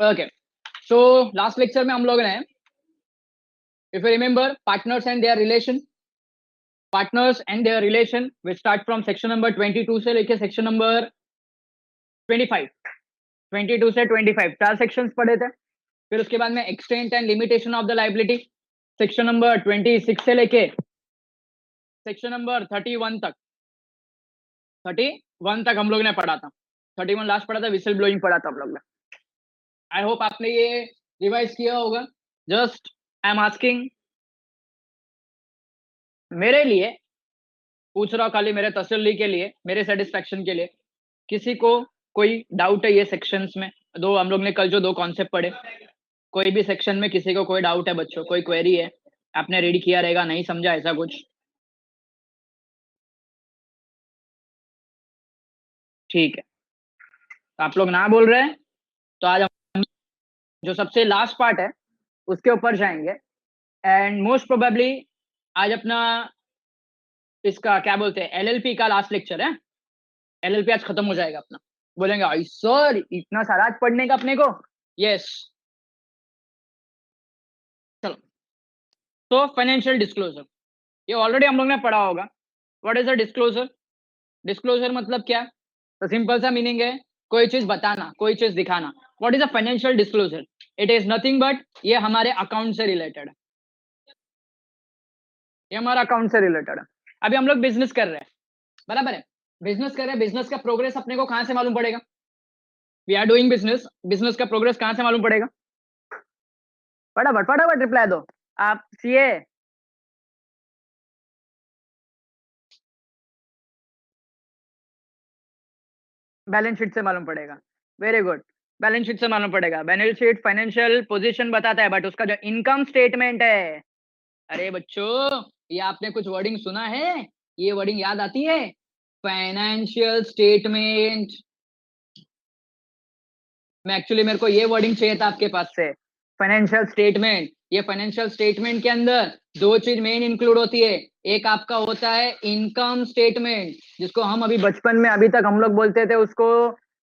Okay, so last lecture में हम लोग ने, if you remember, partners and their relation we start from section number 22 से लेके सेक्शन नंबर 25, 22 से 25 चार सेक्शंस पढ़े थे। फिर उसके बाद में extent and limitation of the liability section number 26 से लेके सेक्शन नंबर 31 तक हम लोग ने पढ़ा था। 31 लास्ट पढ़ा था, विसल ब्लोइंग पढ़ा था हम लोग ने। आई होप आपने ये रिवाइज किया होगा। जस्ट आई एम आस्किंग, मेरे लिए पूछ रहा हूँ, खाली मेरे तसल्ली के लिए, मेरे सेटिस्फेक्शन के लिए, किसी को कोई डाउट है ये सेक्शंस में? दो हम लोग ने कल जो दो कॉन्सेप्ट पढ़े, कोई भी सेक्शन में किसी को कोई डाउट है बच्चों, कोई क्वेरी है? आपने रीड किया रहेगा, नहीं समझा ऐसा कुछ? ठीक है, तो आप लोग ना बोल रहे हैं तो आज हम जो सबसे लास्ट पार्ट है उसके ऊपर जाएंगे। एंड मोस्ट प्रोबेबली आज अपना इसका क्या बोलते हैं, एलएलपी का लास्ट लेक्चर है। एलएलपी आज खत्म हो जाएगा अपना। बोलेंगे आई सर इतना सारा आज पढ़ने का अपने को? यस। चलो, तो फाइनेंशियल डिस्क्लोजर, ये ऑलरेडी हम लोग ने पढ़ा होगा। What is a disclosure? Disclosure मतलब क्या? तो सिंपल सा मीनिंग है कोई चीज बताना, कोई चीज दिखाना। What is a financial disclosure? It is nothing but, ये हमारे अकाउंट से रिलेटेड है। ये हमारा अकाउंट से रिलेटेड है। अभी हम लोग बिजनेस कर रहे हैं, बराबर है? बिजनेस कर रहे हैं, बिजनेस का प्रोग्रेस अपने को कहां से मालूम पड़ेगा? We are doing business, business का प्रोग्रेस कहां से मालूम पड़ेगा? फटाफट फटाफट रिप्लाई दो आप। सीए, बैलेंस शीट से मालूम पड़ेगा। वेरी गुड, बैलेंस शीट से मालूम पड़ेगा। बैलेंस शीट फाइनेंशियल पोजीशन बताता है, बट उसका जो इनकम स्टेटमेंट है, अरे बच्चों ये आपने कुछ वर्डिंग सुना है? ये वर्डिंग याद आती है? Financial statement. मैं एक्चुअली, मेरे को ये वर्डिंग चाहिए था आपके पास से, फाइनेंशियल स्टेटमेंट। ये फाइनेंशियल स्टेटमेंट के अंदर दो चीज मेन इंक्लूड होती है। एक आपका होता है इनकम स्टेटमेंट, जिसको हम अभी बचपन में अभी तक हम लोग बोलते थे उसको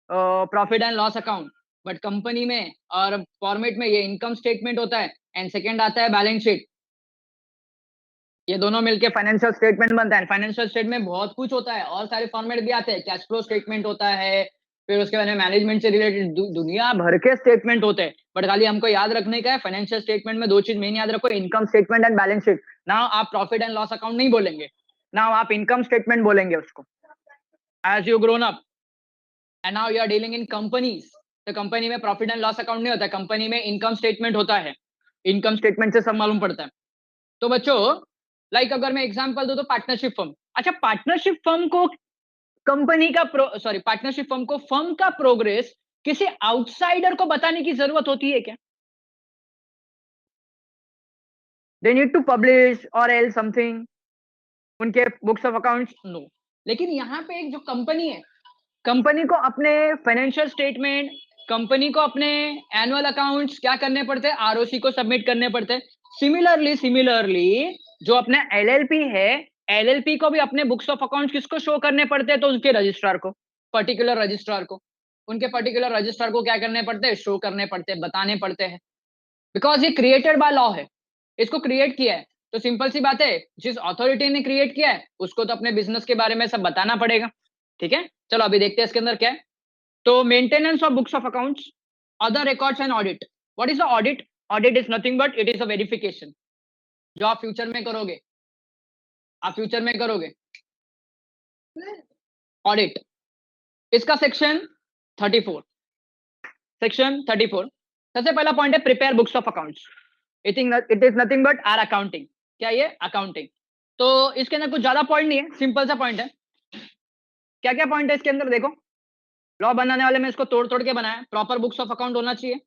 profit and loss account, but company में और फॉर्मेट में ये इनकम स्टेटमेंट होता है। एंड सेकेंड आता है बैलेंस शीट। ये दोनों मिलके फाइनेंशियल स्टेटमेंट बनता है। फाइनेंशियल स्टेटमेंट में बहुत कुछ होता है, और सारे फॉर्मेट भी आते हैं। कैश फ्लो स्टेटमेंट होता है, फिर उसके बाद में मैनेजमेंट से रिलेटेड दुनिया भर के स्टेटमेंट होते हैं। बट खाली हमको याद रखने का है, फाइनेंशियल स्टेटमेंट में दो चीज मेन याद रखो, income statement and balance sheet. ना आप प्रॉफिट एंड लॉस अकाउंट नहीं बोलेंगे, ना आप इनकम स्टेटमेंट बोलेंगे उसको। As you grown up and now you are dealing in companies, तो कंपनी में प्रॉफिट एंड लॉस अकाउंट नहीं होता, कंपनी में इनकम स्टेटमेंट होता है। इनकम स्टेटमेंट से सब मालूम पड़ता है। तो बच्चों, लाइक अगर मैं एग्जांपल दूं तो पार्टनरशिप फर्म। अच्छा, पार्टनरशिप फर्म को कंपनी का पार्टनरशिप फर्म को फर्म का प्रोग्रेस किसी आउटसाइडर को बताने की जरूरत होती है क्या? दे नीड टू पब्लिश और एल समथिंग उनके बुक्स ऑफ अकाउंट्स? नो। लेकिन यहाँ पे एक जो कंपनी है, कंपनी को अपने फाइनेंशियल स्टेटमेंट, कंपनी को अपने एनुअल अकाउंट्स क्या करने पड़ते हैं? आरओसी को सबमिट करने पड़ते हैं। सिमिलरली जो अपने एलएलपी है, एलएलपी को भी अपने बुक्स ऑफ अकाउंट्स किसको शो करने पड़ते हैं? तो उसके रजिस्ट्रार को, पर्टिकुलर रजिस्ट्रार को। उनके पर्टिकुलर रजिस्ट्रार को क्या करने पड़ते हैं? शो करने पड़ते हैं, बताने पड़ते हैं। बिकॉज ये क्रिएटेड बाय लॉ है, इसको क्रिएट किया है। तो सिंपल सी बात है, जिस अथॉरिटी ने क्रिएट किया है उसको तो अपने बिजनेस के बारे में सब बताना पड़ेगा। ठीक है, चलो अभी देखते हैं इसके अंदर क्या है। तो maintenance of books of accounts, other records and audit. What is the audit? Audit is nothing but it is a verification, जो आप फ्यूचर में करोगे। आप फ्यूचर में करोगे ऑडिट। इसका सेक्शन 34, सेक्शन 34 सबसे पहला पॉइंट है prepare books of accounts. It is nothing but our accounting. क्या ये? अकाउंटिंग। तो इसके अंदर कुछ ज्यादा पॉइंट नहीं है, सिंपल सा पॉइंट है। क्या क्या पॉइंट है इसके अंदर देखो। लॉ बनाने वाले में इसको तोड़ तोड़ के बनाया। प्रॉपर बुक्स ऑफ अकाउंट होना चाहिए,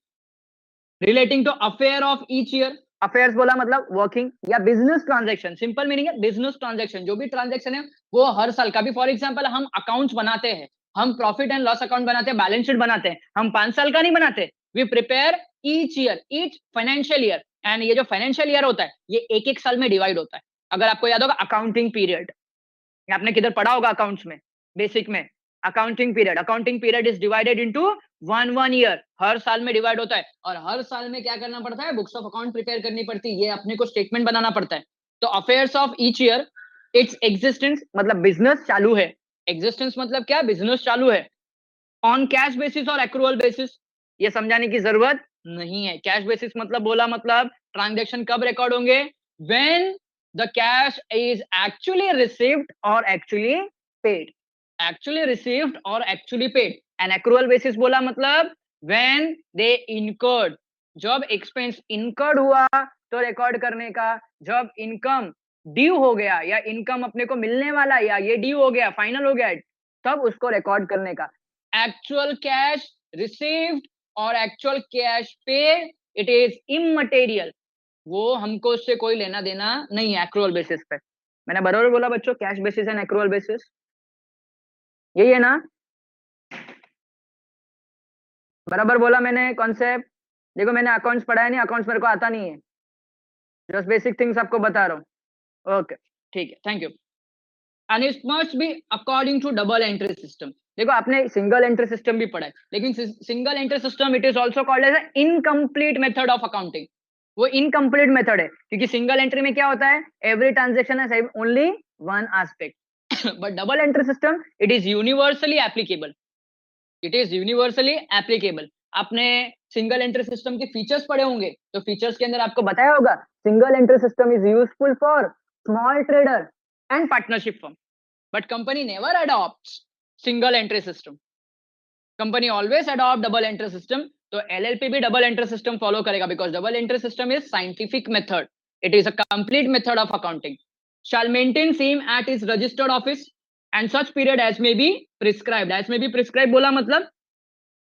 relating to affair of each year. Affairs बोला मतलब वर्किंग या बिजनेस ट्रांजैक्शन। सिंपल मीनिंग है बिजनेस ट्रांजैक्शन, जो भी ट्रांजैक्शन है वो हर साल का भी। फॉर एग्जांपल हम अकाउंट्स बनाते हैं, हम प्रॉफिट एंड लॉस अकाउंट बनाते हैं, बैलेंस शीट बनाते हैं, हम 5 साल का नहीं बनाते। We prepare each year, each financial year. And ये जो फाइनेंशियल ईयर होता है ये एक एक साल में डिवाइड होता है। अगर आपको याद होगा अकाउंटिंग पीरियड, आपने किधर पढ़ा होगा अकाउंट्स में, बेसिक में, accounting period is divided into one year, हर साल में डिवाइड होता है, और हर साल में क्या करना पड़ता है, बुक्स ऑफ अकाउंट प्रिपेयर करनी पड़ती है, ये अपने को स्टेटमेंट बनाना पड़ता है। तो affairs of each year, its existence मतलब बिजनेस चालू है, एग्जिस्टेंस मतलब क्या, बिजनेस चालू है, ऑन कैश बेसिस और एक्रूअल बेसिस, ये समझाने की जरूरत नहीं है। कैश बेसिस मतलब बोला मतलब ट्रांजैक्शन कब रिकॉर्ड होंगे, when the cash is actually received और एक्चुअली पेड, एक्चुअली रिसीव्ड और actually paid. And accrual basis बोला मतलब व्हेन दे इनकर्ड, जब एक्सपेंस इनकर्ड हुआ तो रिकॉर्ड करने का, जब इनकम ड्यू हो गया या इनकम अपने को मिलने वाला या ये ड्यू हो गया, फाइनल हो गया, तब उसको रिकॉर्ड करने का। एक्चुअल कैश रिसीव्ड और actual cash paid, it is immaterial, वो हमको उससे कोई लेना देना नहीं है एक्रूअल बेसिस पे। मैंने बराबर बोला बच्चों, cash basis and accrual basis, यही है ना, बराबर बोला मैंने कॉन्सेप्ट। देखो मैंने अकाउंट्स पढ़ा है नहीं, अकाउंट्स मेरे को आता नहीं है, जस्ट बेसिक थिंग्स आपको बता रहा हूँ। ओके ठीक है, thank you. And it must be according to double entry system. देखो आपने सिंगल एंट्री सिस्टम भी पढ़ा है, लेकिन single entry system it is also called as incomplete method of accounting. वो इनकम्प्लीट मेथड है, क्योंकि सिंगल एंट्री में क्या होता है, एवरी ट्रांजेक्शन है only one aspect, but double entry system it is universally applicable, it is universally applicable. आपने single entry system के फीचर्स पढ़े होंगे, तो फीचर्स के अंदर आपको बताया होगा single entry system is useful for small trader and partnership firm, but company never adopts single entry system, company always adopt double entry system. तो एलएलपी भी डबल एंट्री सिस्टम फॉलो करेगा, because double entry system is scientific method, it is a complete method of accounting, shall maintain same at its registered office and such period as may be prescribed, as may be prescribed बोला मतलब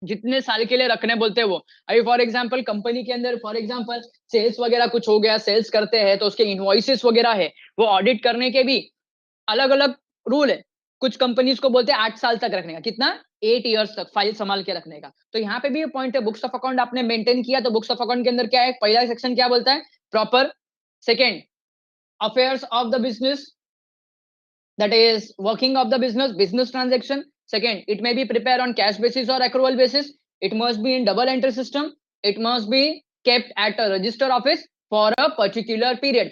जितने साल के लिए रखने बोलते हैं वो। अभी फॉर एग्जांपल कंपनी के अंदर फॉर एग्जांपल सेल्स वगैरह कुछ हो गया, सेल्स करते हैं तो उसके इनवॉइसेस वगैरह है, वो ऑडिट करने के भी अलग अलग रूल है। कुछ कंपनीज को बोलते हैं 8 साल तक रखने का, कितना, 8 इयर्स तक फाइल संभाल के रखने का। तो यहाँ पे भी ये पॉइंट है, बुक्स ऑफ अकाउंट आपने मेंटेन किया, तो बुक्स ऑफ अकाउंट के अंदर क्या है, पहला सेक्शन क्या बोलता है, proper, second affairs of the business, that is working of the business transaction. Second, it may be prepared on cash basis or accrual basis, it must be in double entry system, it must be kept at a register office for a particular period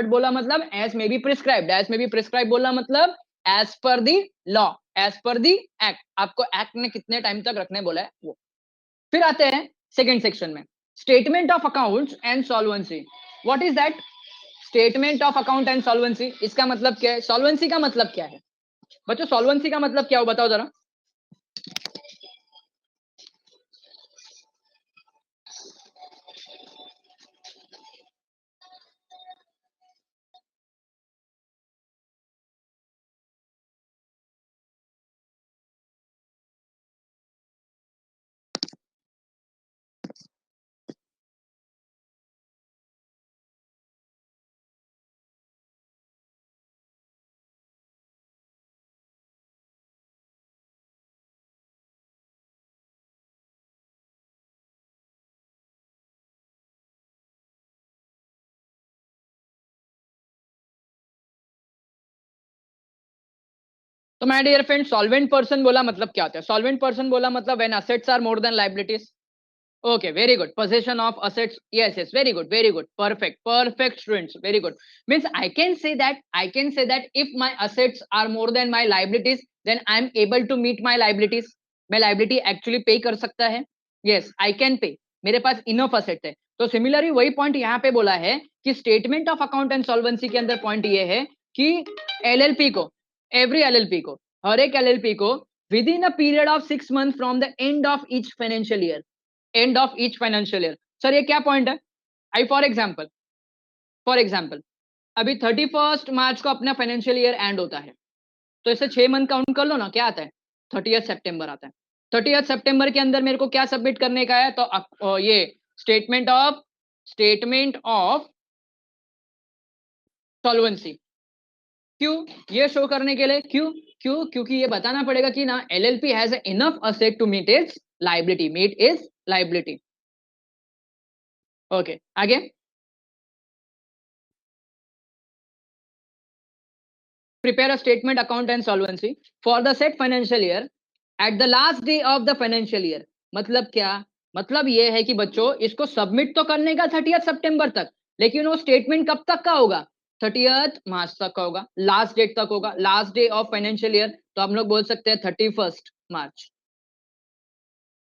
बोला मतलब as may be prescribed, as may be prescribed बोला मतलब as per the law, as per the act, आपको act ने कितने time तक रखने बोला है वो। फिर आते हैं सेकेंड सेक्शन में, statement of accounts and solvency. What is that, statement of account and solvency, इसका मतलब क्या है, सॉल्वेंसी का मतलब क्या है बच्चों, सॉल्वेंसी का मतलब क्या हो बताओ जरा। तो my dear friend, solvent person बोला मतलब क्या होता है, सॉल्वेंट पर्सन बोला मतलब when assets are more than liabilities. Okay, very good. Possession of assets. Yes, yes, very good, very good. Perfect, perfect students. Very good. Means I can say that if my assets are more than my liabilities, then I'm able to meet my liabilities. मैं liability actually pay कर सकता है. Yes, I can pay. मेरे पास enough asset है. तो similarly वही point यहाँ पे बोला है कि statement of account and solvency के अंदर पॉइंट ये है कि एलएलपी को, एवरी एलएलपी को, हर एक एलएलपी को with in a period of 6 months from the end of each financial year, end of each financial year. Sir ये क्या पॉइंट है, आई फॉर एग्जाम्पल अभी 31 मार्च को अपना फाइनेंशियल ईयर एंड होता है, तो इसे 6 मंथ काउंट कर लो ना, क्या आता है, 30 सितंबर आता है। 30 सितंबर के अंदर मेरे को क्या सबमिट करने का है, तो ये स्टेटमेंट ऑफ सॉल्वेंसी। क्यों, ये शो करने के लिए, क्यों क्यों क्योंकि ये बताना पड़ेगा कि ना LLP has enough asset to meet its liability. Okay आगे। prepare a statement, account and solvency for the said financial year at the last day of the financial year. मतलब क्या? मतलब ये है कि बच्चों इसको सबमिट तो करने का 30 सितंबर तक, लेकिन वो स्टेटमेंट कब तक का होगा? 30 मार्च तक का होगा, लास्ट डेट तक होगा, last day of financial year, तो हम लोग बोल सकते हैं 31 मार्च,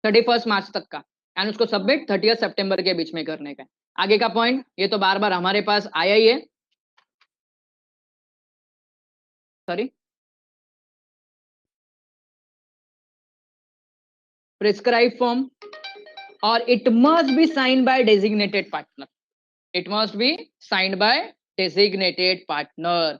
31 मार्च तक का, एंड उसको सबमिट 30 सितंबर के बीच में करने का। आगे का पॉइंट ये तो बार बार हमारे पास आया ही है, सॉरी, प्रिस्क्राइब फॉर्म, और it must be sign by designated partner, it must be signed by designated partner.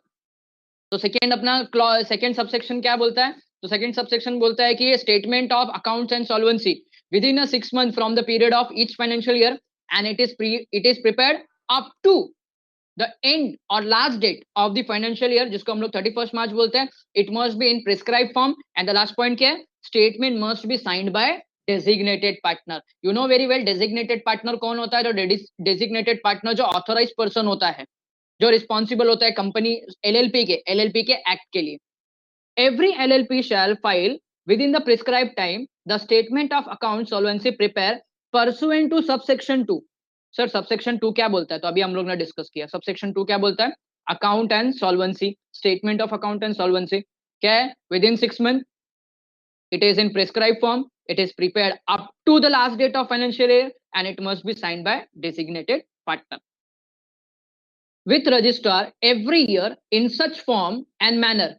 तो सेकेंड अपना सेकेंड सबसेक्शन क्या बोलता है? तो सेकेंड सबसेक्शन बोलता है कि statement of accounts and solvency within 6 months from the period of each financial year and it is prepared up to the end और last date of the financial year, जिसको हम लोग 31 मार्च बोलते हैं। It must be in prescribe form, and the last point क्या है? Statement must be signed by designated partner. You know very well designated partner कौन होता है? जो डेजिग्नेटेड पार्टनर जो ऑथोराइज पर्सन होता है, जो रिस्पॉन्सिबल होता है कंपनी एलएलपी के एक्ट के लिए। Every LLP shall file within the prescribe time the statement of account solvency prepare pursuant to subsection 2। Sir subsection 2 क्या बोलता है? तो अभी हम लोग ने डिस्कस किया, सबसेक्शन 2 क्या बोलता है? Account and solvency, statement of account and solvency क्या है? With in 6 months, it is in prescribed form, it is prepared up to the last date of financial year, and it must be signed by designated partner with registrar every year in such form and manner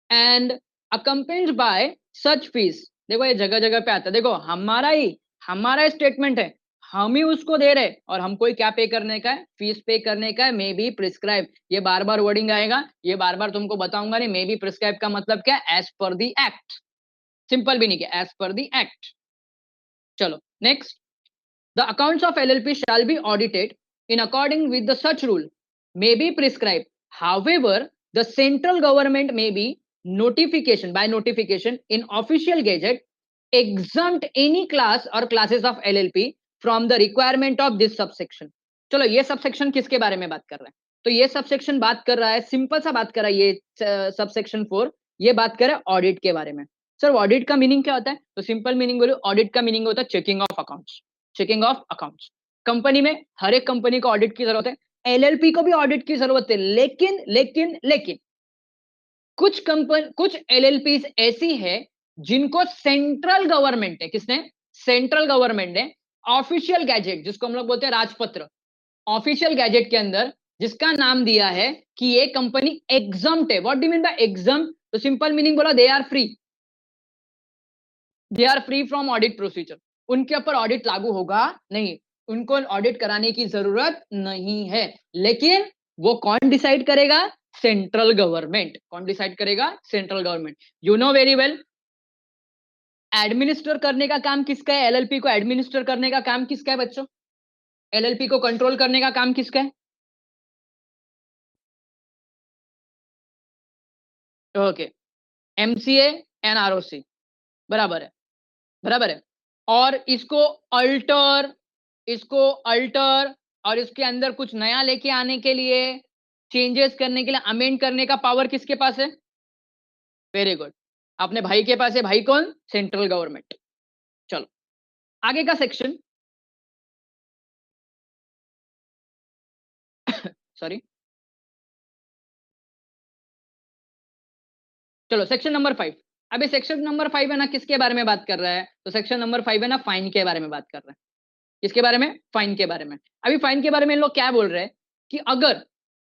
and accompanied by such fees। देखो ये जगह जगह पे आता है, देखो हमारा statement है, हम ही उसको दे रहे, और हमको ही क्या पे करने का है? फीस पे करने का है। मे बी प्रिस्क्राइब, ये बार बार वर्डिंग आएगा, ये बार बार तुमको बताऊंगा नहीं। मे बी प्रिस्क्राइब का मतलब क्या है? As per the act, simple भी नहीं किया, एज पर दी एक्ट। चलो next, the accounts of LLP shall be audited in according with the such rule may be prescribed. However, the central government may be notification in official gazette exempt any class or classes of LLP from the requirement of this subsection। चलो ये subsection किसके बारे में बात कर रहा है? तो ये सबसेक्शन बात कर रहा है, सिंपल सा बात कर रहा है ये सबसेक्शन 4, ये बात कर रहा है ऑडिट के बारे में। सर ऑडिट का मीनिंग क्या होता है? तो सिंपल मीनिंग बोलो, ऑडिट का मीनिंग होता है checking of accounts, checking of accounts. Company में हर एक कंपनी को ऑडिट की जरूरत है, एलएलपी को भी ऑडिट की जरूरत है, लेकिन कुछ एलएलपीज ऐसी है जिनको सेंट्रल गवर्नमेंट है, किसने? सेंट्रल गवर्नमेंट ने ऑफिशियल गैजेट, जिसको हम लोग बोलते हैं राजपत्र, ऑफिशियल गैजेट के अंदर जिसका नाम दिया है कि ये कंपनी एग्जम्प्ट है। What do mean by exempt? तो सिंपल मीनिंग बोला, they are free, they are free from audit procedure. उनके ऊपर ऑडिट लागू होगा नहीं, उनको ऑडिट कराने की जरूरत नहीं है। लेकिन वो कौन डिसाइड करेगा? Central government. कौन डिसाइड करेगा? Central government. You know very well, administer करने का काम किसका है? एलएलपी को एडमिनिस्टर करने का काम किसका है बच्चों? एलएलपी को कंट्रोल करने का काम किसका है? ओके, एमसीए एंड आरओसी, बराबर है, बराबर है। और इसको अल्टर और इसके अंदर कुछ नया लेके आने के लिए, चेंजेस करने के लिए, अमेंड करने का पावर किसके पास है? वेरी गुड, अपने भाई के पास है। भाई कौन? Central government. चलो आगे का सेक्शन, सॉरी, चलो सेक्शन नंबर 5। अभी सेक्शन नंबर 5 है ना, किसके बारे में बात कर रहा है? तो सेक्शन नंबर 5 है ना, फाइन के बारे में बात कर रहा है। किसके बारे में? फाइन के बारे में। अभी फाइन के बारे में इन लोग क्या बोल रहे हैं कि अगर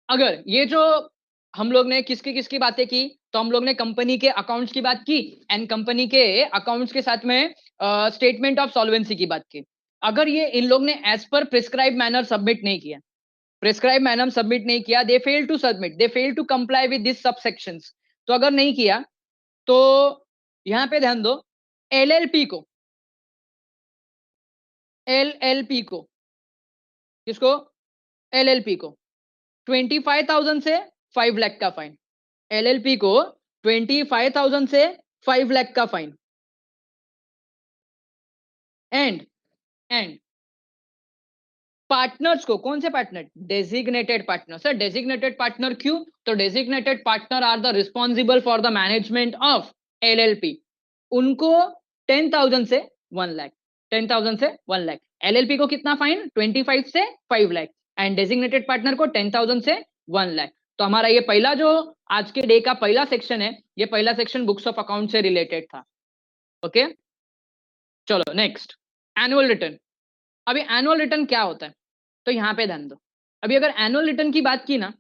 अगर ये जो हम लोग ने किसकी किसकी बातें की, तो हम लोग ने कंपनी के अकाउंट्स की बात की, एंड कंपनी के अकाउंट्स के साथ में स्टेटमेंट ऑफ सॉल्वेंसी की बात की। अगर ये इन लोग ने as per prescribe manner submit नहीं किया, प्रिस्क्राइब मैनर सबमिट नहीं किया, they fail to submit, they fail to comply with this subsections. तो अगर नहीं किया तो यहां पे ध्यान दो, एलएलपी को एलएलपी को किसको? एलएलपी को 25,000 से 5 लाख का फाइन। एलएलपी को 25,000 से 5 लाख का फाइन। एंड एंड पार्टनर्स को, कौन से partner? Designated partner. Sir designated partner क्यों? तो designated partner are the responsible for the management of LLP. उनको 10,000 से 1 लाख, 10,000 से 1 लाख। एलएलपी को कितना फाइन? 25 से 5 लाख, एंड डेजिग्नेटेड पार्टनर को 10,000 से 1 लाख। तो हमारा ये पहला जो आज के डे का पहला सेक्शन है, ये पहला सेक्शन बुक्स ऑफ अकाउंट से रिलेटेड था। ओके, चलो नेक्स्ट, एनुअल रिटर्न। अभी एनुअल रिटर्न क्या होता है, तो यहां पे ध्यान दो। अभी अगर एनुअल रिटर्न की बात की ना,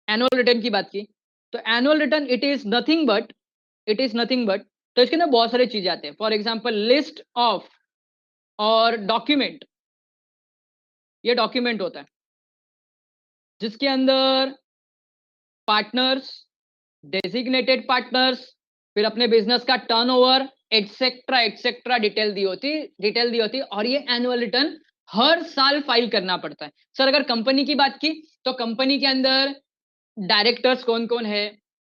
एनुअल रिटर्न की बात की, तो annual return it is nothing but, तो इसके अंदर बहुत सारी चीजें आते हैं। फॉर एग्जांपल लिस्ट ऑफ और डॉक्यूमेंट, ये डॉक्यूमेंट होता है जिसके अंदर पार्टनर्स, डेजिग्नेटेड पार्टनर्स, फिर अपने बिजनेस का टर्नओवर, एक्सेट्रा एक्सेट्रा डिटेल दी होती, और ये एनुअल रिटर्न हर साल फाइल करना पड़ता है। सर अगर कंपनी की बात की, तो कंपनी के अंदर डायरेक्टर्स कौन कौन है,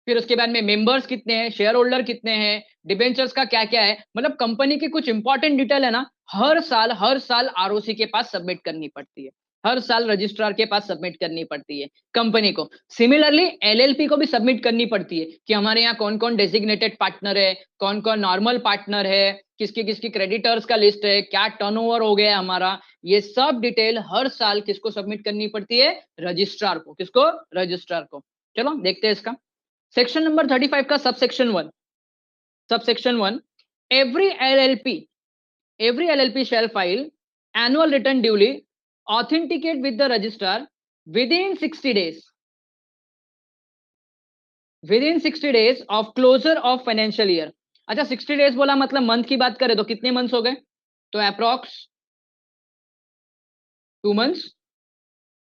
फिर उसके बाद में मेंबर्स कितने हैं, शेयर होल्डर कितने हैं, डिबेंचर्स का क्या क्या है, मतलब कंपनी की कुछ इंपॉर्टेंट डिटेल है ना, हर साल आरओसी के पास सबमिट करनी पड़ती है, हर साल रजिस्ट्रार के पास सबमिट करनी पड़ती है कंपनी को। सिमिलरली एलएलपी को भी सबमिट करनी पड़ती है कि हमारे यहाँ कौन कौन डेजिग्नेटेड पार्टनर है, कौन कौन नॉर्मल पार्टनर है, किसकी किसकी क्रेडिटर्स का लिस्ट है, क्या टर्नओवर हो गया है हमारा, ये सब डिटेल हर साल किसको सबमिट करनी पड़ती है? रजिस्ट्रार को। किसको? रजिस्ट्रार को। चलो देखते हैं इसका सेक्शन नंबर 35 का subsection 1 every LLP shall file annual return duly authenticate with the registrar within 60 days of closure of financial year. अच्छा 60 डेज बोला, मतलब मंथ की बात करें तो कितने मंथ्स हो गए? तो अप्रॉक्स 2 मंथ्स।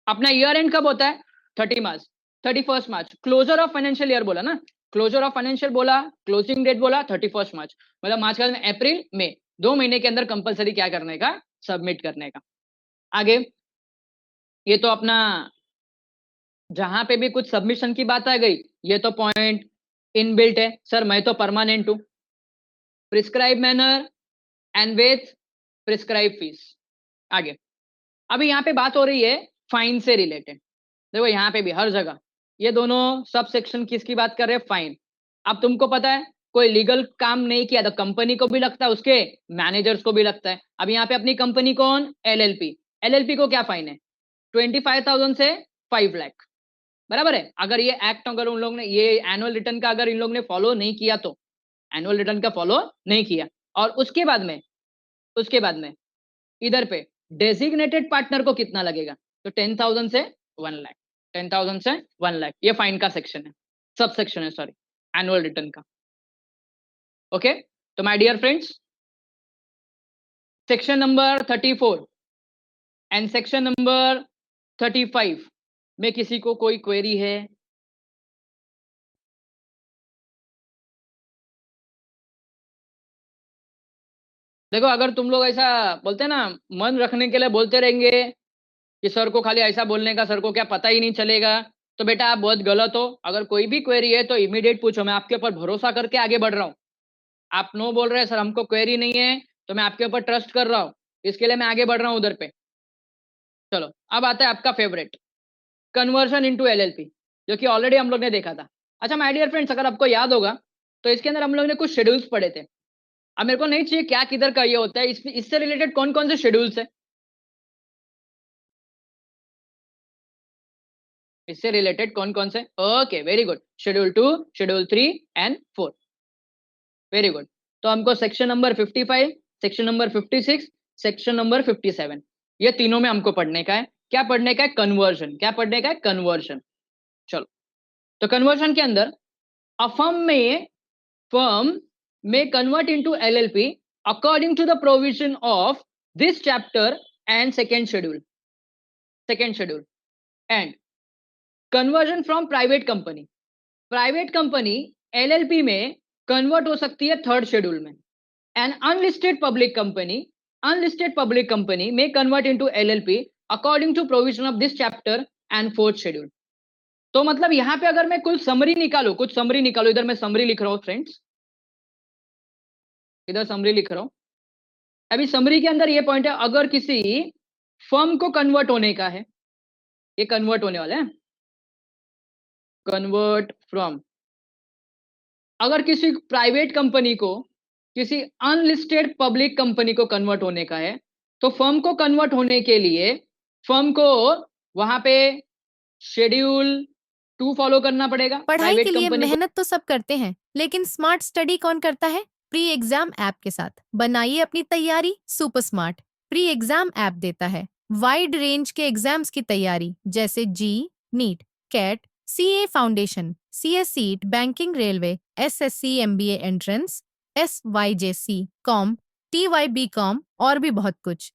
अपना ईयर एंड कब होता है? 30 मार्च, 31 मार्च। क्लोजर ऑफ फाइनेंशियल ईयर बोला ना, क्लोजर ऑफ फाइनेंशियल बोला, क्लोजिंग डेट बोला 31 मार्च, मतलब मार्च के बाद में अप्रैल मई, 2 महीने के अंदर कंपलसरी क्या करने का? सबमिट करने का। आगे ये तो अपना जहां पे भी कुछ सबमिशन की बात आ गई, ये तो पॉइंट इनबिल्ट है। सर मैं तो परमानेंट हूं। Prescribe manner and with prescribe fees. आगे अभी यहाँ पे बात हो रही है फाइन से रिलेटेड। देखो यहाँ पे भी हर जगह ये दोनों सब सेक्शन किसकी बात कर रहे हैं? फाइन। अब तुमको पता है कोई लीगल काम नहीं किया तो कंपनी को भी लगता है, उसके मैनेजर्स को भी लगता है। अब यहाँ पे अपनी कंपनी कौन? एलएलपी। एलएलपी को क्या फाइन है? 25,000 से 5 लाख, बराबर है। अगर ये एक्ट, अगर उन लोग ने ये एनुअल रिटर्न का अगर इन लोग ने फॉलो नहीं किया, तो एनुअल रिटर्न का फॉलो नहीं किया, और उसके बाद में इधर पे डेजिग्नेटेड पार्टनर को कितना लगेगा? तो 10,000 से 1 लाख, 10,000 से 1 लाख, ये फाइन का सेक्शन है, सब सेक्शन है, सॉरी, एनुअल रिटर्न का। ओके, तो my dear friends, section number 34 and section number 35 में किसी को कोई क्वेरी है? देखो अगर तुम लोग ऐसा बोलते हैं ना, मन रखने के लिए बोलते रहेंगे कि सर को खाली ऐसा बोलने का, सर को क्या पता ही नहीं चलेगा, तो बेटा आप बहुत गलत हो। अगर कोई भी क्वेरी है तो इमीडिएट पूछो, मैं आपके ऊपर भरोसा करके आगे बढ़ रहा हूँ। आप नो बोल रहे हैं सर हमको क्वेरी नहीं है, तो मैं आपके ऊपर ट्रस्ट कर रहा हूँ, इसके लिए मैं आगे बढ़ रहा हूँ उधर पे। चलो अब आता है आपका फेवरेट, कन्वर्जन इनटू एलएलपी, जो कि ऑलरेडी हम लोग ने देखा था। अच्छा माय डियर फ्रेंड्स, अगर आपको याद होगा तो इसके अंदर हम लोग ने कुछ शेड्यूल्स पढ़े थे। अब मेरे को नहीं चाहिए क्या किधर का ये होता है, इससे रिलेटेड कौन कौन से शेड्यूल्स है? इससे रिलेटेड कौन कौन से? Okay very good, schedule 2, schedule 3 and 4। Very good. तो हमको section number 55, section number 56, section number 57, ये तीनों में हमको पढ़ने का है। क्या पढ़ने का है? कन्वर्जन। क्या पढ़ने का है? कन्वर्जन। चलो, तो कन्वर्जन के अंदर अ फर्म में convert into LLP according to the provision of this chapter and second schedule and conversion from private company LLP में कन्वर्ट हो सकती है थर्ड शेड्यूल में। एन अनलिस्टेड पब्लिक कंपनी में convert into LLP according to provision of this chapter and fourth schedule. तो मतलब यहां पे अगर मैं कुछ समरी निकालू, इधर मैं समरी लिख रहा हूं फ्रेंड्स, इधर समरी लिख रहा हूं। अभी समरी के अंदर ये पॉइंट है, अगर किसी फर्म को कन्वर्ट होने का है, ये कन्वर्ट होने वाला है, कन्वर्ट फ्रॉम। अगर किसी प्राइवेट कंपनी को किसी अनलिस्टेड पब्लिक कंपनी को कन्वर्ट होने का है, तो फर्म को कन्वर्ट होने के लिए फर्म को वहां पे शेड्यूल 2 फॉलो करना पड़ेगा पढ़ाई के प्राइवेट लिए कंपनी को। मेहनत तो सब करते हैं, लेकिन स्मार्ट स्टडी कौन करता है? प्री एग्जाम ऐप के साथ बनाइए अपनी तैयारी super smart. Pre exam app देता है वाइड रेंज के एग्जाम्स की तैयारी, जैसे JEE, NEET, CAT, CA foundation, CSEET, banking, railway, SSC, MBA entrance, SYJC, com, TYBCom और भी बहुत कुछ।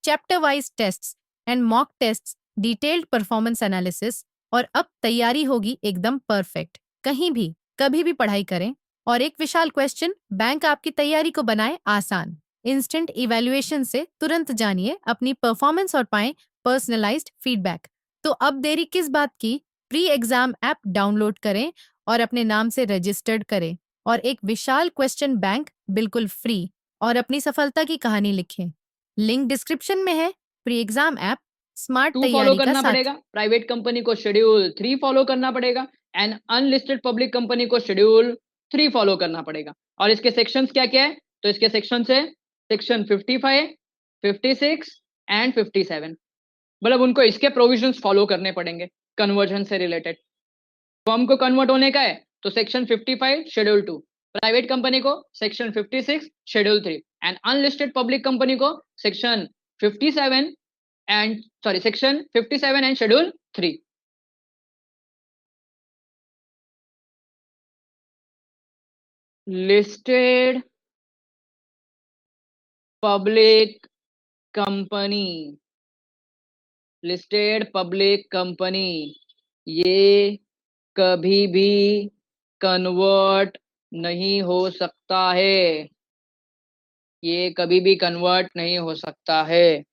Chapter wise tests and mock tests, detailed performance analysis, और अब तैयारी होगी एकदम परफेक्ट। कहीं भी कभी भी पढ़ाई करें। और एक विशाल क्वेश्चन बैंक आपकी तैयारी को बनाए आसान। इंस्टेंट इवैल्यूएशन से तुरंत जानिए अपनी परफॉर्मेंस और पाएं पर्सनलाइज्ड फीडबैक। तो अब देरी किस बात की? प्री एग्जाम ऐप डाउनलोड करें और अपने नाम से रजिस्टर्ड करें और एक विशाल क्वेश्चन बैंक बिल्कुल फ्री और अपनी सफलता की कहानी लिखें। लिंक डिस्क्रिप्शन में है। Pre exam app smart 2 follow तैयारी का करना साथ। पड़ेगा, प्राइवेट कंपनी को शेड्यूल 3 फॉलो करना पड़ेगा, एंड अनलिस्टेड पब्लिक कंपनी को शेड्यूल 3 फॉलो करना पड़ेगा। और इसके सेक्शंस क्या क्या है? तो इसके सेक्शंस है सेक्शन 55, 56 एंड 57। मतलब उनको इसके प्रोविजंस फॉलो करने पड़ेंगे कन्वर्जन से रिलेटेड। फर्म को कन्वर्ट होने का है तो सेक्शन 55 शेड्यूल 2, प्राइवेट कंपनी को section 56 schedule 3, and unlisted public company को section 57 and sorry section 57 and schedule 3। Listed public company, listed public company ये कभी भी कन्वर्ट नहीं हो सकता है, ये कभी भी कन्वर्ट नहीं हो सकता है।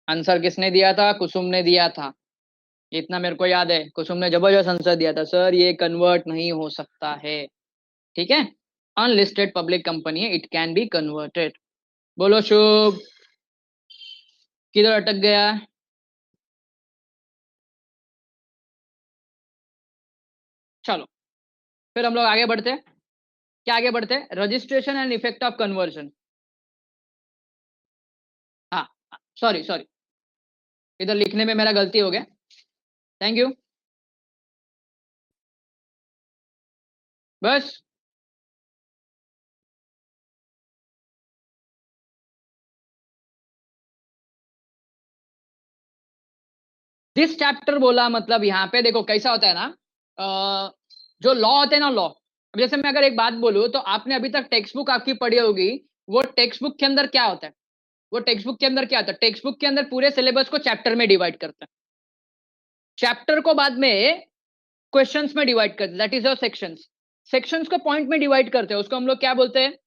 आंसर किसने दिया था? कुसुम ने दिया था, इतना मेरे को याद है। कुसुम ने जबरदस्त आंसर दिया था, सर ये कन्वर्ट नहीं हो सकता है। ठीक है, अनलिस्टेड पब्लिक कंपनी है, इट कैन बी कन्वर्टेड। बोलो शुभ, किधर अटक गया? चलो फिर हम लोग आगे बढ़ते हैं। क्या आगे बढ़ते हैं? Registration and effect of conversion. हाँ, सॉरी सॉरी, इधर लिखने में मेरा गलती हो गया, थैंक यू। बस दिस चैप्टर बोला, मतलब यहाँ पे देखो कैसा होता है ना, जो लॉ होते हैं ना, लॉ। अब जैसे मैं अगर एक बात बोलूँ, तो आपने अभी तक टेक्स्ट बुक आपकी पढ़ी होगी, वो टेक्स्ट बुक के अंदर क्या होता है? वो टेक्स्ट बुक के अंदर क्या होता है? टेक्स्ट बुक के अंदर पूरे सिलेबस को चैप्टर में डिवाइड करते हैं, चैप्टर को बाद में क्वेश्चंस में डिवाइड करते हैं, that is your sections. Sections को पॉइंट में डिवाइड करते हैं, उसको हम लोग क्या बोलते हैं?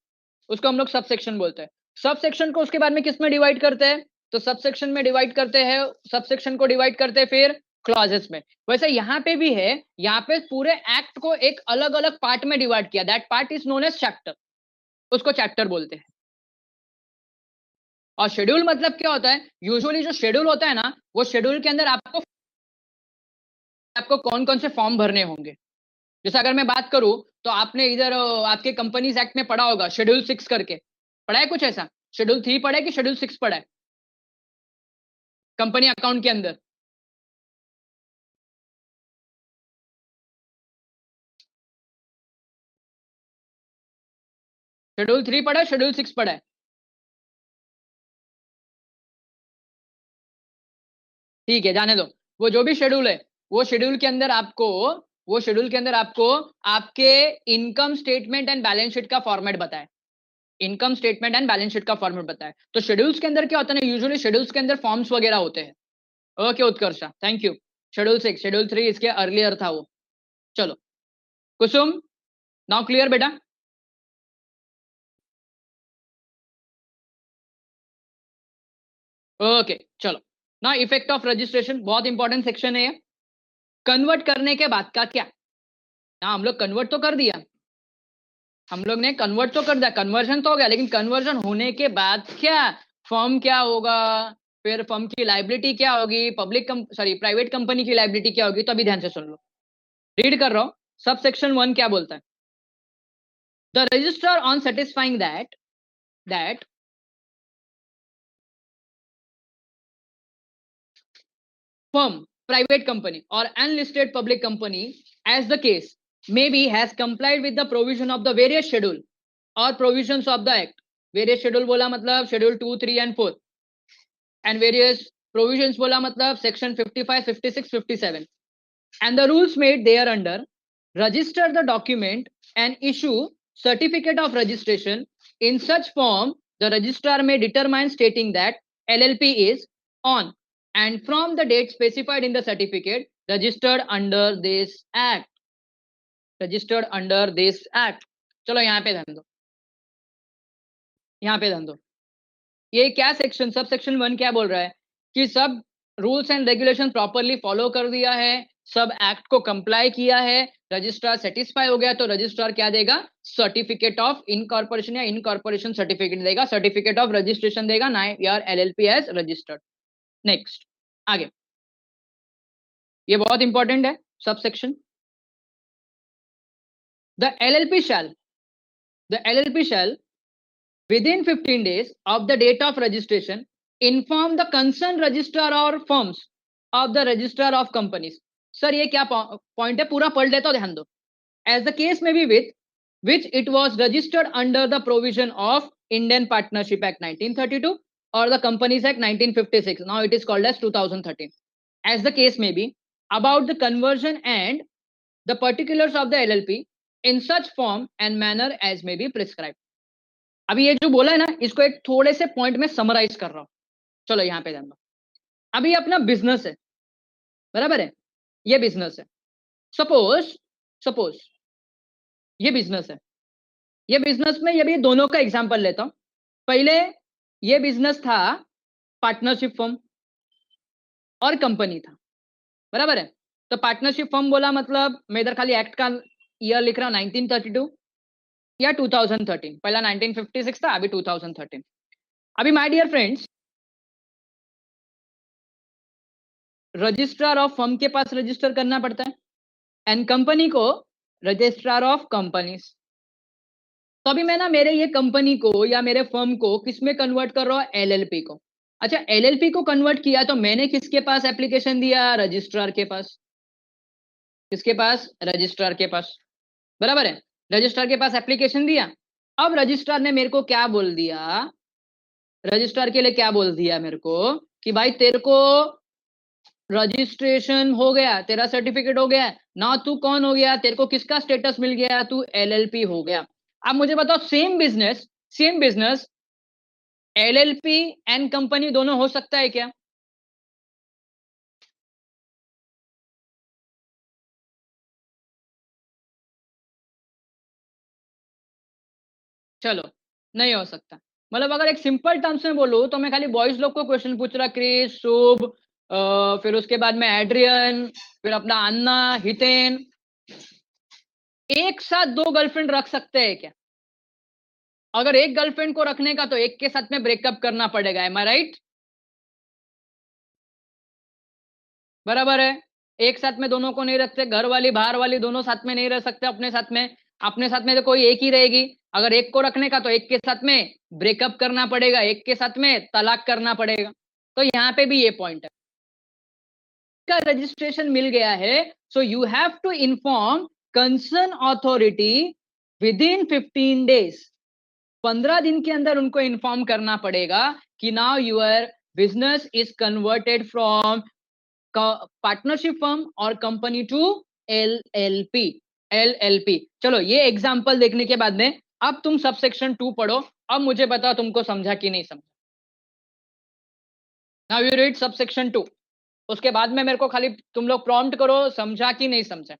उसको हम लोग सब सेक्शन बोलते हैं। सब सेक्शन को उसके बाद में किस में डिवाइड करते हैं? तो सब सेक्शन में डिवाइड करते हैं, सब सेक्शन को डिवाइड करते हैं फिर क्लॉजेस में। वैसे यहाँ पे भी है, यहाँ पे पूरे एक्ट को एक अलग अलग पार्ट में डिवाइड किया, that part is known as chapter, उसको चैप्टर बोलते हैं। और शेड्यूल मतलब क्या होता है? यूजुअली जो शेड्यूल होता है ना, वो शेड्यूल के अंदर आपको आपको कौन कौन से फॉर्म भरने होंगे। जैसे अगर मैं बात करूं, तो आपने इधर आपके कंपनीज एक्ट में पढ़ा होगा शेड्यूल 6 करके, पढ़ा है कुछ ऐसा? शेड्यूल 3 पढ़ा है कि शेड्यूल 6 पढ़ा है कंपनी अकाउंट के अंदर? शेड्यूल 3 पढ़ा है, शेड्यूल 6 पढ़ा है? ठीक है, जाने दो। वो जो भी शेड्यूल है, वो शेड्यूल के अंदर आपको वो शेड्यूल के अंदर आपको आपके income statement and balance sheet का फॉर्मेट बताए, income statement and balance sheet का फॉर्मेट बताए। तो शेड्यूल्स के अंदर क्या होता है ना, यूजुअली शेड्यूल्स के अंदर फॉर्म्स वगैरह होते हैं। Okay Utkarsha, thank you. Schedule 6, schedule 3 इसके अर्लियर था वो। चलो कुसुम, नाउ क्लियर बेटा? ओके चलो, ना इफेक्ट ऑफ रजिस्ट्रेशन बहुत इंपॉर्टेंट सेक्शन है ये। कन्वर्ट करने के बाद का क्या? ना हम लोग कन्वर्ट तो कर दिया, हम लोग ने कन्वर्ट तो कर दिया, कन्वर्जन तो हो गया, लेकिन कन्वर्जन होने के बाद क्या? फॉर्म क्या होगा? फिर फर्म की लाइबिलिटी क्या होगी, प्राइवेट कंपनी की लाइबिलिटी क्या होगी, तो अभी ध्यान से सुन लो। रीड कर रहा हूं, सब सेक्शन 1 क्या बोलता है। The registrar on satisfying that firm, private company, or unlisted public company, as the case may be, has complied with the provision of the various schedule or provisions of the act. Various schedule बोला मतलब schedule 2, 3 and 4, and various provisions बोला मतलब section 55, 56, 57, and the rules made thereunder, register the document and issue certificate of registration in such form the registrar may determine, stating that LLP is on and from the date specified in the certificate, registered under this act. चलो यहाँ पे ध्यान दो, यहाँ पे ध्यान दो। ये क्या सेक्शन, सब सेक्शन 1 क्या बोल रहा है कि सब rules and regulation properly follow कर दिया है, सब एक्ट को कंप्लाई किया है, रजिस्ट्रार सेटिस्फाई हो गया, तो रजिस्ट्रार क्या देगा, सर्टिफिकेट ऑफ इनकॉर्पोरेशन या इनकॉर्पोरेशन सर्टिफिकेट देगा, सर्टिफिकेट ऑफ रजिस्ट्रेशन देगा, ना यार LLP एज रजिस्टर्ड। नेक्स्ट, आगे, ये बहुत इंपॉर्टेंट है sub section. The LLP shall within 15 days of the date of registration inform the concerned registrar or firms of the registrar of companies. Sir ये क्या point है, पूरा पढ़ लेता हूं, ध्यान दो। As the case may be with which it was registered under the provision of Indian Partnership Act 1932 or the Companies Act 1956. Now it is called as 2013. As the case may be about the conversion and the particulars of the LLP in such form and manner as may be prescribed. अभी ये जो बोला है ना, इसको एक थोड़े से पॉइंट में समराइज कर रहा हूं। चलो यहाँ पे ध्यान दो। अभी अपना बिजनेस है, बराबर है, ये बिजनेस है। सपोज ये बिजनेस है, ये बिजनेस में ये भी दोनों का एग्जांपल लेता हूं। पहले ये बिजनेस था पार्टनरशिप फर्म और कंपनी था, बराबर है। तो पार्टनरशिप फर्म बोला मतलब मैं इधर खाली एक्ट का ईयर लिख रहा हूं, 1932 या 2013। पहला 1956 था, अभी 2013। अभी my dear friends, registrar of firm के पास रजिस्टर करना पड़ता है एंड कंपनी को रजिस्ट्रार ऑफ कंपनीज। तो अभी मैं ना मेरे ये कंपनी को या मेरे फर्म को किसमें कन्वर्ट कर रहा हूं, LLP को। अच्छा, LLP को कन्वर्ट किया तो मैंने किसके पास एप्लीकेशन दिया, रजिस्ट्रार के पास। किसके पास, रजिस्ट्रार के पास, बराबर है। रजिस्ट्रार के पास एप्लीकेशन दिया। अब रजिस्ट्रार ने मेरे को क्या बोल दिया, रजिस्ट्रार के लिए क्या बोल दिया मेरे को कि भाई तेरे को रजिस्ट्रेशन हो गया, तेरा सर्टिफिकेट हो गया ना, तू कौन हो गया, तेरे को किसका स्टेटस मिल गया, तू LLP हो गया। अब मुझे बताओ, same business LLP and company दोनों हो सकता है क्या? चलो, नहीं हो सकता। मतलब अगर एक सिंपल टर्म्स में बोलूं तो मैं खाली बॉयज लोग को क्वेश्चन पूछ रहा, क्रिस, शुभ, फिर उसके बाद में एड्रियन, फिर अपना अन्ना, हितेन, एक साथ 2 गर्लफ्रेंड रख सकते हैं क्या? अगर एक गर्लफ्रेंड को रखने का तो एक के साथ में ब्रेकअप करना पड़ेगा, एम आई राइट? बराबर है। एक साथ में दोनों को नहीं रखते, घर वाली बाहर वाली दोनों साथ में नहीं रह सकते अपने साथ में। अपने साथ में तो कोई एक ही रहेगी। अगर एक को रखने का तो एक के साथ में ब्रेकअप करना पड़ेगा, एक के साथ में तलाक करना पड़ेगा। तो यहाँ पे भी ये पॉइंट है, का रजिस्ट्रेशन मिल गया है, so you have to inform concern authority within 15 डेज। 15 दिन के अंदर उनको इन्फॉर्म करना पड़ेगा कि now your business is converted from partnership firm और कंपनी टू LLP। चलो, ये एग्जांपल देखने के बाद में अब तुम सब सेक्शन 2 पढ़ो। अब मुझे बताओ तुमको समझा कि नहीं समझा। Now you read sub section 2, उसके बाद में मेरे को खाली तुम लोग प्रॉम्प्ट करो, समझा कि नहीं समझा।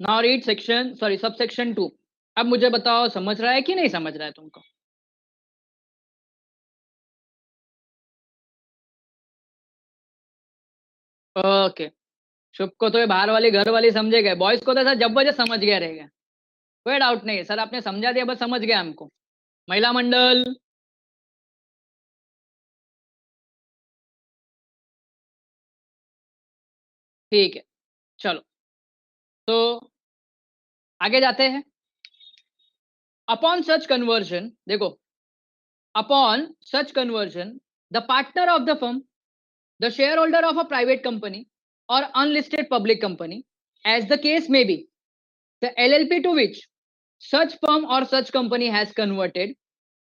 Now read sub section 2। अब मुझे बताओ समझ रहा है कि नहीं समझ रहा है तुमको। ओके, शुभ को तो ये बाहर वाली घर वाली समझे गए, बॉयज को तो ऐसा जब वजह समझ गया रहेगा, कोई डाउट नहीं है सर, आपने समझा दिया, बस समझ गया हमको। महिला मंडल, ठीक है, चलो तो आगे जाते हैं। अपॉन सच कन्वर्जन, देखो, upon such conversion the partner of the firm, the shareholder of a private company or unlisted public company, as the case may be, the LLP to which such firm or such company has converted,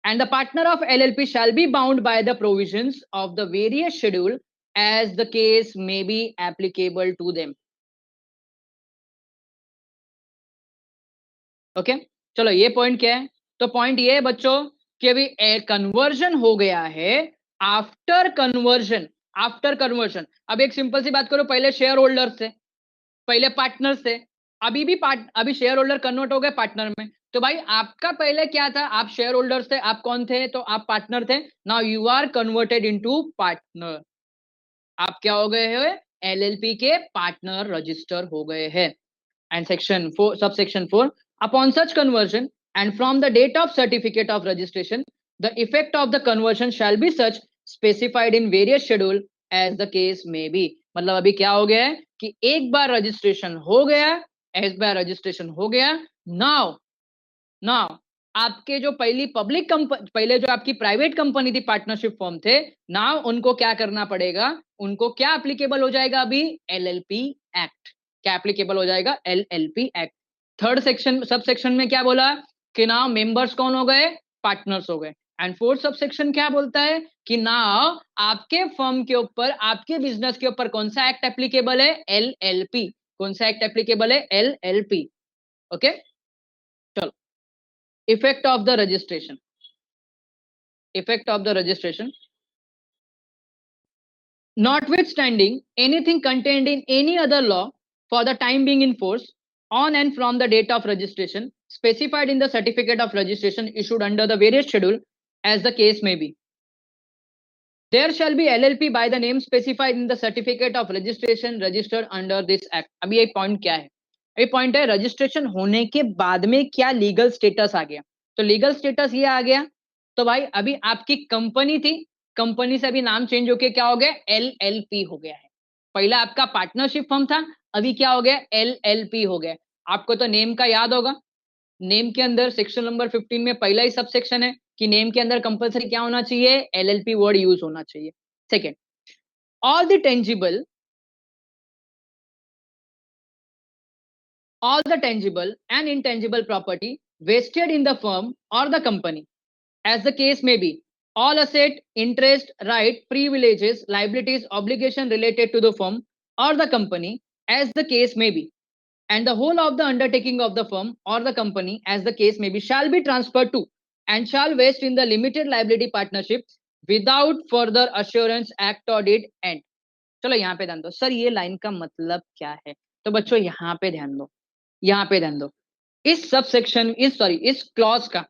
and the partner of LLP shall be bound by the provisions of the various schedule as the case may be applicable to them. Okay, चलो ये point क्या है? तो point ये है बच्चों कि अभी कन्वर्जन हो गया है, आफ्टर कन्वर्जन, आफ्टर कन्वर्जन। अब एक सिंपल सी बात करो, पहले शेयर होल्डर थे, पहले पार्टनर थे, अभी शेयर होल्डर कन्वर्ट हो गए पार्टनर में। तो भाई आपका पहले क्या था? आप शेयर होल्डर थे, आप कौन थे? तो आप पार्टनर थे। Now you are converted into partner, आप क्या हो गए हैं? एलएलपी के पार्टनर रजिस्टर हो गए हैं। And section 4, subsection 4, upon such conversion and from the date of certificate of registration, the effect of the conversion shall be such specified in various schedule as the case may be. मतलब अभी क्या हो गया है कि एक बार registration हो गया, एक बार रजिस्ट्रेशन हो गया, नाउ नाउ आपके जो पहले जो आपकी प्राइवेट कंपनी थी, पार्टनरशिप फॉर्म थे, नाउ उनको क्या करना पड़ेगा? उनको क्या एप्लीकेबल हो जाएगा? अभी एलएलपी एक्ट क्या एप्लीकेबल हो जाएगा? LLP act. Third section, sub section में क्या बोला कि नाउ मेंबर्स कौन हो गए? पार्टनर्स हो गए। एंड फोर्थ सब सेक्शन क्या बोलता है कि नाउ आपके फर्म के ऊपर, आपके बिजनेस के ऊपर कौन सा एक्ट एप्लीकेबल है? एलएलपी। कौन सा एक्ट एप्लीकेबल है? एलएलपी। ओके, चलो, effect of the registration, effect of the registration, notwithstanding anything contained in any other law for the time being in force on and from the date of registration specified in the certificate of registration issued under the various schedule as the case may be, there shall be LLP by the name specified in the certificate of registration registered under this act. अभी ये point क्या है? ये point है registration होने के बाद में क्या लीगल स्टेटस आ गया। तो लीगल स्टेटस ये आ गया, तो भाई अभी आपकी कंपनी थी, कंपनी से अभी नाम चेंज होके क्या हो गया? एलएलपी हो गया है। पहला आपका पार्टनरशिप फर्म था, अभी क्या हो गया? एलएलपी हो गया। आपको तो नेम का याद होगा, नेम के अंदर सेक्शन नंबर 15 में पहला ही सब सेक्शन है कि नेम के अंदर कंपलसरी क्या होना चाहिए? एलएलपी वर्ड यूज होना चाहिए। Second, all the tangible all the tangible and intangible property vested in the firm or the company as the case may be, all asset, interest, right, privileges, liabilities, obligation related to the firm or the company as the case may be, and the whole of the undertaking of the firm or the company as the case may be shall be transferred to and shall vest in the limited liability partnership without further assurance act or deed end. चलो यहाँ पे ध्यान दो sir, ये line का मतलब क्या है? तो बच्चों यहाँ पे ध्यान दो, यहाँ पे ध्यान दो, इस सब सेक्शन, इस क्लॉज का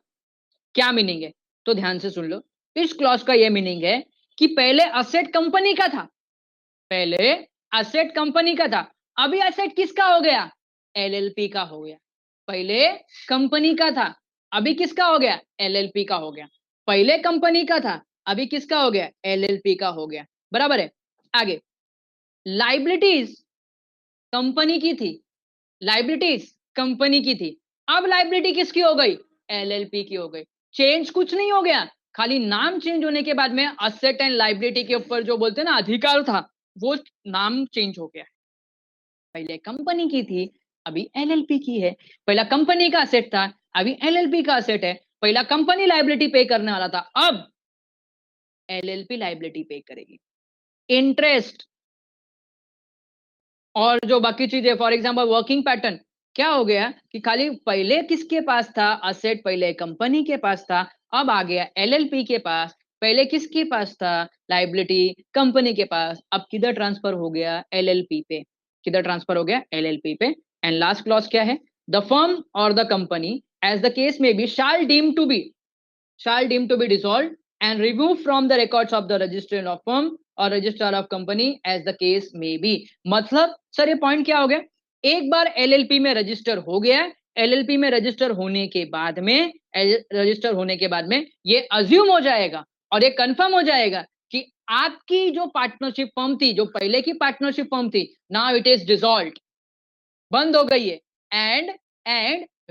क्या मीनिंग है? तो ध्यान से सुन लो। इस क्लॉज का ये मीनिंग है कि पहले असेट कंपनी का था, पहले असेट कंपनी का था, अभी असेट किसका हो गया? एलएलपी का हो गया। पहले कंपनी का था, अभी किसका हो गया? एलएलपी का हो गया। पहले कंपनी का था, अभी किसका हो गया? एलएलपी का हो गया। बराबर है? आगे, लाइबिलिटीज कंपनी की थी, लाइबिलिटीज कंपनी की थी, अब लाइबिलिटी किसकी हो गई? एलएलपी की हो गई। चेंज कुछ नहीं हो गया, खाली नाम चेंज होने के बाद में असेट एंड लाइबिलिटी के ऊपर जो बोलते हैं ना अधिकार था, वो नाम चेंज हो गया। पहले कंपनी की थी, अभी एलएलपी की है। पहला कंपनी का असेट था, अभी एलएलपी का असेट है। पहला कंपनी लाइबिलिटी पे करने वाला था, अब एलएलपी लाइबिलिटी पे करेगी। इंटरेस्ट और जो बाकी चीजें, फॉर एग्जांपल वर्किंग पैटर्न, क्या हो गया कि खाली पहले किसके पास था? असेट पहले कंपनी के पास था, अब आ गया एलएलपी के पास। पहले किसके पास था? लाइबिलिटी कंपनी के पास, अब किधर ट्रांसफर हो गया? एलएलपी पे। किधर ट्रांसफर हो गया? एलएलपी पे। एंड लास्ट क्लॉज क्या है? द फर्म और the company as the case में be shall deem to be dissolve and remove from the records of the registrar of firm or registrar of company as the case may be। मतलब sir ये point क्या हो गया, एक बार LLP में register हो गया, एलएलपी में रजिस्टर होने के बाद में ये अज्यूम हो जाएगा और ये कंफर्म हो जाएगा कि आपकी जो पार्टनरशिप फर्म थी, जो पहले की पार्टनरशिप फर्म थी, नाउ इट इज डिसॉल्व्ड, बंद हो गई है। And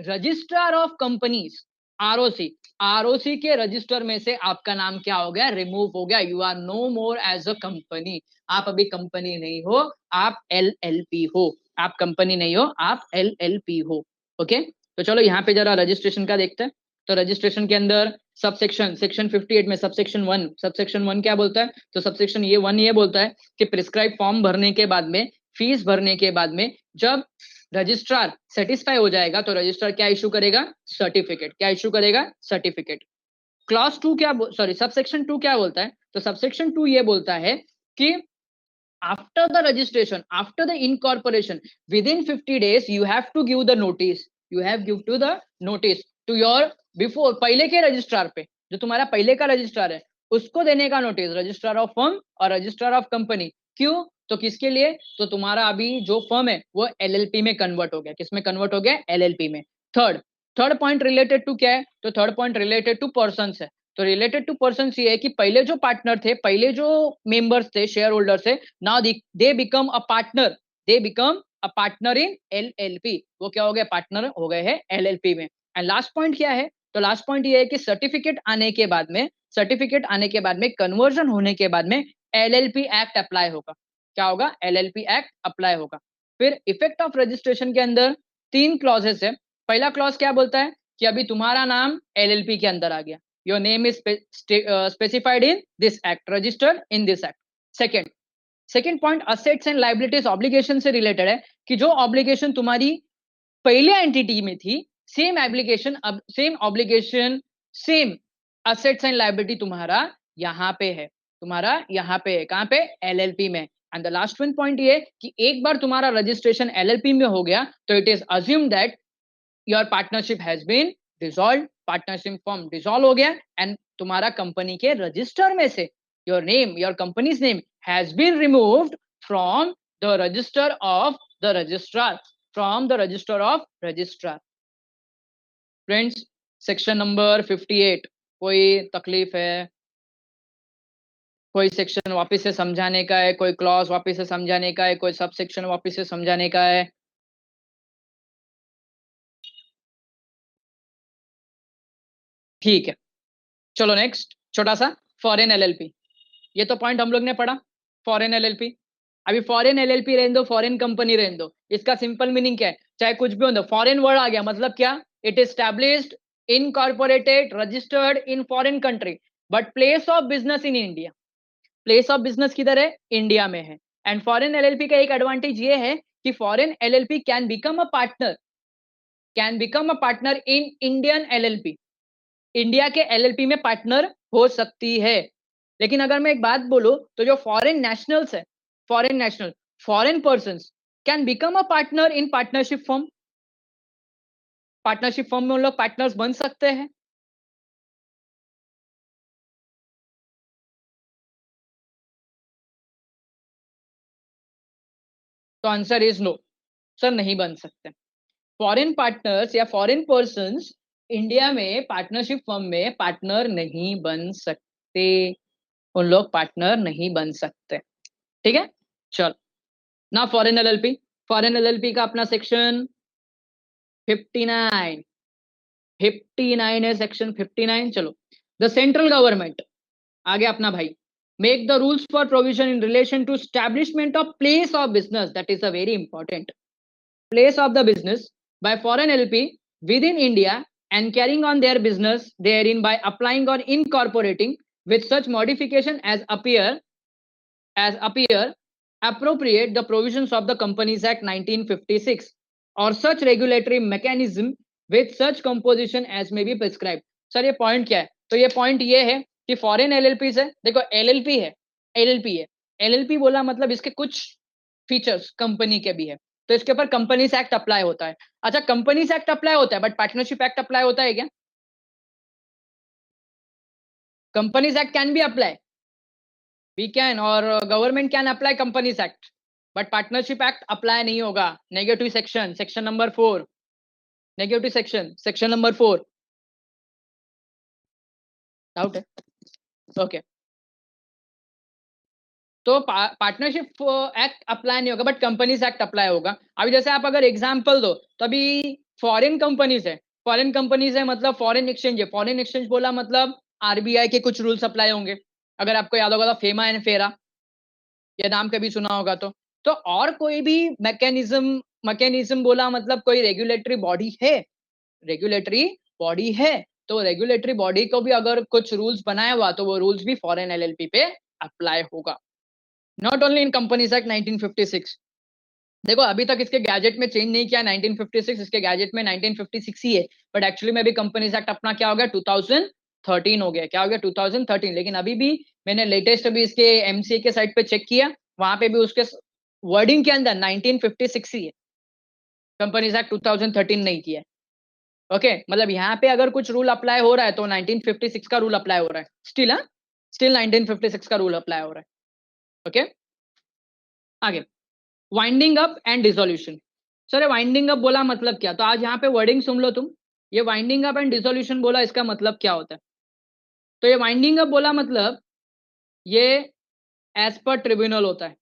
registrar of companies, ROC, ROC के रजिस्टर में से आपका नाम क्या हो गया, रिमूव हो गया। You are no more as a company, आप अभी कंपनी नहीं हो, आप एलएलपी हो। आप कंपनी नहीं हो, आप एलएलपी हो। ओके, तो चलो यहाँ पे जरा रजिस्ट्रेशन का देखते हैं। तो रजिस्ट्रेशन के अंदर सबसेक्शन, सेक्शन 58 में सबसेक्शन वन क्या बोलता है, तो सबसेक्शन ये 1 ये बोलता है कि प्रिस्क्राइब फॉर्म भरने के बाद में, फीस भरने के बाद में जब रजिस्ट्रार सेटिस्फाई हो जाएगा तो रजिस्ट्रार क्या इशू करेगा, सर्टिफिकेट। क्या इशू करेगा, सर्टिफिकेट। क्लॉज 2 क्या, सॉरी सबसेक्शन 2 क्या बोलता है, तो सबसेक्शन 2 ये बोलता है कि after the registration, after the incorporation, within 50 days you have to give the notice, you have give to the notice to your before, पहले के रजिस्ट्रार पे, जो तुम्हारा पहले का रजिस्ट्रार है उसको देने का नोटिस, रजिस्ट्रार ऑफ फर्म और रजिस्ट्रार ऑफ कंपनी। क्यों, तो किसके लिए, तो तुम्हारा अभी जो फर्म है वो एलएलपी में कन्वर्ट हो गया। किसमें कन्वर्ट हो गया, एलएलपी में। थर्ड पॉइंट रिलेटेड टू क्या है, तो third point related to persons है। तो रिलेटेड टू पर्सन ये है कि पहले जो पार्टनर थे, पहले जो मेंबर्स थे, शेयर होल्डर थे, now they become a partner, they become a partner in LLP. वो क्या हो गए, पार्टनर हो गए हैं एलएलपी में। एंड लास्ट पॉइंट क्या है, तो लास्ट पॉइंट ये है कि सर्टिफिकेट आने के बाद में कन्वर्जन होने के बाद में एलएलपी एक्ट अप्लाई होगा। क्या होगा, एलएलपी एक्ट अप्लाई होगा। फिर इफेक्ट ऑफ रजिस्ट्रेशन के अंदर 3 क्लॉजेस है। पहला क्लॉज क्या बोलता है कि अभी तुम्हारा नाम एलएलपी के अंदर आ गया, your name is specified in this act, registered in this act। second point, assets and liabilities obligation से related है कि जो obligation तुम्हारी पहले एंटिटी में थी, सेम एप्लीकेशन, अब same obligation, same assets and liability तुम्हारा यहाँ पे है, कहाँ पे, एलएलपी में। And the last one point ये कि एक बार तुम्हारा रजिस्ट्रेशन एलएलपी में हो गया तो it is assume that your partnership has been dissolve, partnership firm dissolve हो गया एंड तुम्हारा कंपनी के रजिस्टर में से your name, your companies name has been removed from the register of the registrar, from the register of registrar. Friends, section number 58 कोई तकलीफ है, कोई सेक्शन वापस से समझाने का है, कोई क्लॉज वापस से समझाने का है, कोई सब सेक्शन वापस से समझाने का है? ठीक है, चलो नेक्स्ट छोटा सा फॉरेन एलएलपी। ये तो पॉइंट हम लोग ने पढ़ा, फॉरेन एलएलपी। अभी फॉरेन एलएलपी रहने दो, फॉरेन कंपनी रहने दो, इसका सिंपल मीनिंग क्या है, चाहे कुछ भी हो दो, फॉरेन वर्ड आ गया मतलब क्या, it is established, incorporated, registered in foreign country but place of business in India. Place of business किधर है, इंडिया में है। एंड फॉरेन एलएलपी का एक एडवांटेज ये है कि foreign LLP can become a partner, in Indian LLP, India के एलएलपी में पार्टनर हो सकती है। लेकिन अगर मैं एक बात बोलूं तो जो फॉरेन नेशनल्स है, foreign persons can become a partner in partnership firm, partnership firm में उन लोग पार्टनर्स बन सकते हैं। तो आंसर इज नो, सर नहीं बन सकते। फॉरेन पार्टनर्स या फॉरेन पर्संस इंडिया में पार्टनरशिप फर्म में पार्टनर नहीं बन सकते, उन लोग पार्टनर नहीं बन सकते। ठीक है, चल ना फॉरेन एलएलपी, फॉरेन एलएलपी का अपना सेक्शन 59, 59 है सेक्शन 59। चलो, द सेंट्रल गवर्नमेंट आ गया अपना भाई, make the rules for provision in relation to establishment of place of business, that is a very important, place of the business by foreign LP within India and carrying on their business therein by applying or incorporating with such modification as appear appropriate the provisions of the Companies Act 1956 or such regulatory mechanism with such composition as may be prescribed। Sir ये point क्या है, तो ये point ये है कि foreign LLP से, देखो एलएलपी बोला मतलब इसके कुछ फीचर्स कंपनी के भी है, तो इसके ऊपर कंपनीज एक्ट अप्लाई होता है। अच्छा, कंपनीज एक्ट अप्लाई होता है बट पार्टनरशिप एक्ट अप्लाई होता है क्या? Companies act can be apply, we can, और government can apply companies act, but partnership act apply नहीं होगा। Negative section, section number 4, negative section, section number 4, doubt है? Okay, तो पार्टनरशिप एक्ट अप्लाई नहीं होगा, बट कंपनीज एक्ट अप्लाई होगा। अभी जैसे आप अगर एग्जांपल दो, तो अभी फॉरेन कंपनीज है, फॉरेन कंपनीज है मतलब फॉरेन एक्सचेंज है, फॉरेन एक्सचेंज बोला मतलब आरबीआई के कुछ रूल्स अप्लाई होंगे। अगर आपको याद होगा तो फेमा एंड फेरा, ये नाम कभी सुना होगा तो और कोई भी मैकेनिज्म, मैकेनिज्म बोला मतलब कोई रेगुलेटरी बॉडी है, रेगुलेटरी बॉडी है, तो रेगुलेटरी बॉडी को भी अगर कुछ रूल्स बनाया हुआ तो वो रूल्स भी फॉरेन एलएलपी पे अप्लाई होगा। Not only in companies act 1956। देखो अभी तक इसके गैजेट में चेंज नहीं किया 1956, इसके गैजेट में 1956 ही है, बट एक्चुअली में भी कंपनीज एक्ट अपना क्या हो गया 2013 हो गया, क्या हो गया 2013। लेकिन अभी भी मैंने लेटेस्ट अभी इसके एमसीए के साइट पे चेक किया, वहां पे भी उसके वर्डिंग के अंदर 1956 ही है, कंपनीज एक्ट 2013 नहीं किया है। ओके, मतलब यहाँ पे अगर कुछ रूल अप्लाई हो रहा है तो 1956 का रूल अप्लाई हो रहा है स्टिल, हाँ, स्टिल 1956 का रूल अप्लाई हो रहा है। ओके, आगे, winding up and dissolution. Sir winding up बोला मतलब क्या, तो आज यहाँ पे वर्डिंग सुन लो तुम, ये वाइंडिंग अप एंड डिसोल्यूशन बोला इसका मतलब क्या होता है। तो ये वाइंडिंग अप बोला मतलब ये एज पर ट्रिब्यूनल होता है,